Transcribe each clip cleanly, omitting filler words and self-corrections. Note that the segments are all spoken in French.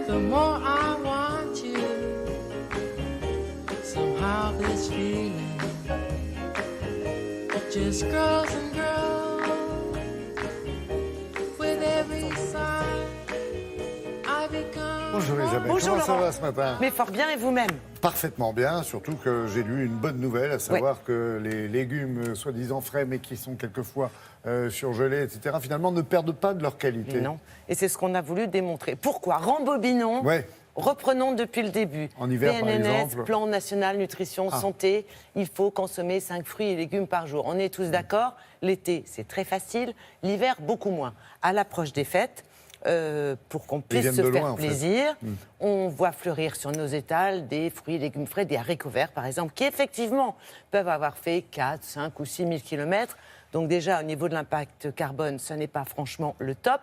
the more I want you. Somehow this feeling just grows and grows. With every sigh, I become. Bonjour Isabelle, Bonjour comment ça Laurent. va ce matin? Mais fort bien, et vous-même? Parfaitement bien, surtout que j'ai lu une bonne nouvelle, à savoir que les légumes soi-disant frais, mais qui sont quelquefois surgelés, etc., finalement ne perdent pas de leur qualité. Non, et c'est ce qu'on a voulu démontrer. Pourquoi? Rembobinons, Ouais. reprenons depuis le début. En hiver, par exemple. Plan national nutrition santé, il faut consommer 5 fruits et légumes par jour. On est tous d'accord, l'été c'est très facile, l'hiver beaucoup moins. À l'approche des fêtes, pour qu'on puisse se faire plaisir, on voit fleurir sur nos étals des fruits et légumes frais, des haricots verts par exemple, qui effectivement peuvent avoir fait 4, 5 ou 6 000 kilomètres. Donc déjà, au niveau de l'impact carbone, ce n'est pas franchement le top.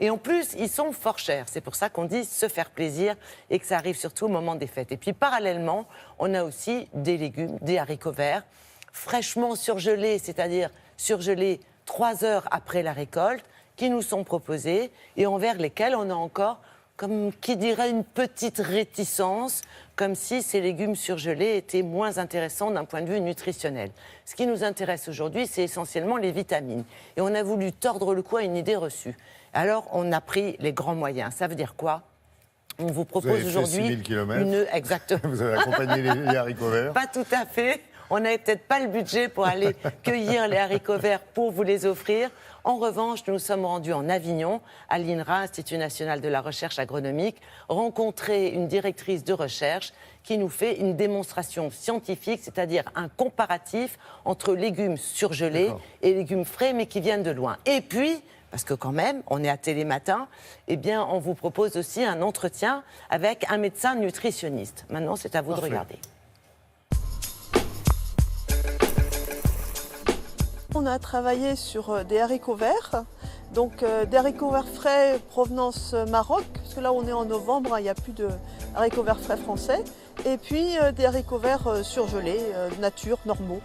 Et en plus, ils sont fort chers. C'est pour ça qu'on dit se faire plaisir et que ça arrive surtout au moment des fêtes. Et puis parallèlement, on a aussi des légumes, des haricots verts, fraîchement surgelés, c'est-à-dire surgelés 3 heures après la récolte, qui nous sont proposés et envers lesquels on a encore, comme qui dirait, une petite réticence, comme si ces légumes surgelés étaient moins intéressants d'un point de vue nutritionnel. Ce qui nous intéresse aujourd'hui, c'est essentiellement les vitamines. Et on a voulu tordre le cou à une idée reçue. Alors, on a pris les grands moyens. Ça veut dire quoi? On vous propose aujourd'hui 6 000 kilomètres. Exactement. Vous avez accompagné les haricots verts. Pas tout à fait. On n'avait peut-être pas le budget pour aller cueillir les haricots verts pour vous les offrir. En revanche, nous sommes rendus en Avignon, à l'INRA, Institut national de la recherche agronomique, rencontrer une directrice de recherche qui nous fait une démonstration scientifique, c'est-à-dire un comparatif entre légumes surgelés et légumes frais, mais qui viennent de loin. Et puis, parce que quand même, on est à Télématin, eh bien, on vous propose aussi un entretien avec un médecin nutritionniste. Maintenant, c'est à vous de regarder. On a travaillé sur des haricots verts, donc des haricots verts frais provenance Maroc, parce que là on est en novembre, il n'y a plus de haricots verts frais français, et puis des haricots verts surgelés, nature, normaux.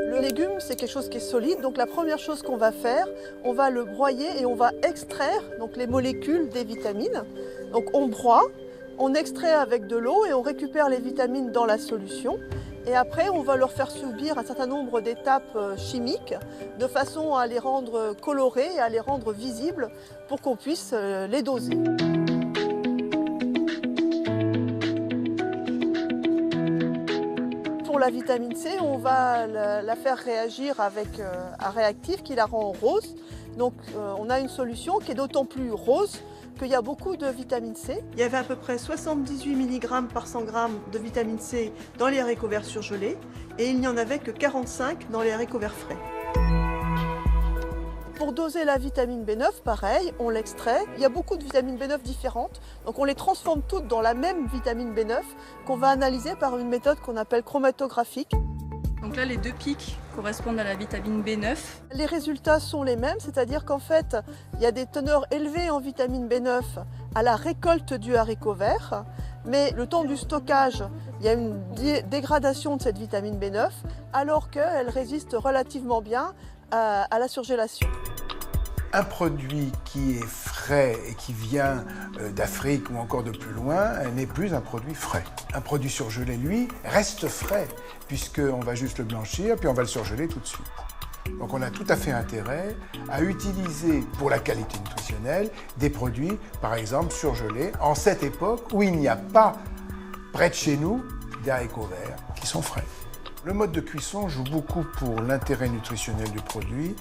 Le légume, c'est quelque chose qui est solide, donc la première chose qu'on va faire, on va le broyer et on va extraire donc, les molécules des vitamines. Donc on broie. On extrait avec de l'eau et on récupère les vitamines dans la solution. Et après, on va leur faire subir un certain nombre d'étapes chimiques de façon à les rendre colorés et à les rendre visibles pour qu'on puisse les doser. Pour la vitamine C, on va la faire réagir avec un réactif qui la rend rose. Donc on a une solution qui est d'autant plus rose qu'il y a beaucoup de vitamine C. Il y avait à peu près 78 mg par 100 g de vitamine C dans les haricots verts surgelés et il n'y en avait que 45 dans les haricots verts frais. Pour doser la vitamine B9, pareil, on l'extrait. Il y a beaucoup de vitamines B9 différentes, donc on les transforme toutes dans la même vitamine B9 qu'on va analyser par une méthode qu'on appelle chromatographique. Donc là, les 2 pics correspondent à la vitamine B9. Les résultats sont les mêmes, c'est-à-dire qu'en fait, il y a des teneurs élevées en vitamine B9 à la récolte du haricot vert, mais le temps du stockage, il y a une dégradation de cette vitamine B9, alors qu'elle résiste relativement bien à la surgélation. Un produit qui est frais et qui vient d'Afrique ou encore de plus loin n'est plus un produit frais. Un produit surgelé, lui, reste frais, puisqu'on va juste le blanchir, puis on va le surgeler tout de suite. Donc on a tout à fait intérêt à utiliser, pour la qualité nutritionnelle, des produits, par exemple, surgelés, en cette époque où il n'y a pas, près de chez nous, des haricots verts qui sont frais. Le mode de cuisson joue beaucoup pour l'intérêt nutritionnel du produit,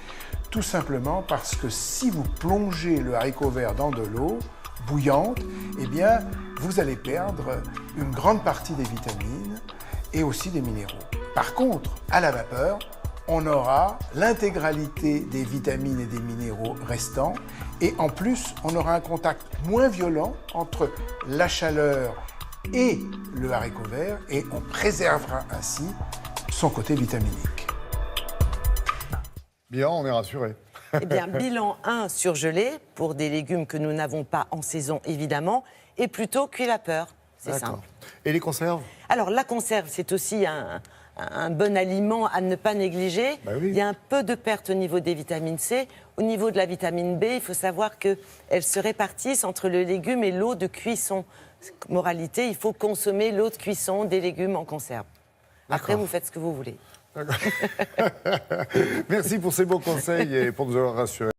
tout simplement parce que si vous plongez le haricot vert dans de l'eau bouillante, eh bien, vous allez perdre une grande partie des vitamines et aussi des minéraux. Par contre, à la vapeur, on aura l'intégralité des vitamines et des minéraux restants et en plus, on aura un contact moins violent entre la chaleur et le haricot vert et on préservera ainsi son côté vitaminique. Bien, on est rassuré. Eh bien, bilan 1 surgelé, pour des légumes que nous n'avons pas en saison, évidemment, et plutôt cuit vapeur. C'est simple. Et les conserves? Alors, la conserve, c'est aussi un bon aliment à ne pas négliger. Bah oui. Il y a un peu de perte au niveau des vitamines C. Au niveau de la vitamine B, il faut savoir qu'elles se répartissent entre le légume et l'eau de cuisson. Moralité, il faut consommer l'eau de cuisson des légumes en conserve. Après, D'accord. vous faites ce que vous voulez. Merci pour ces bons conseils et pour nous avoir rassurés.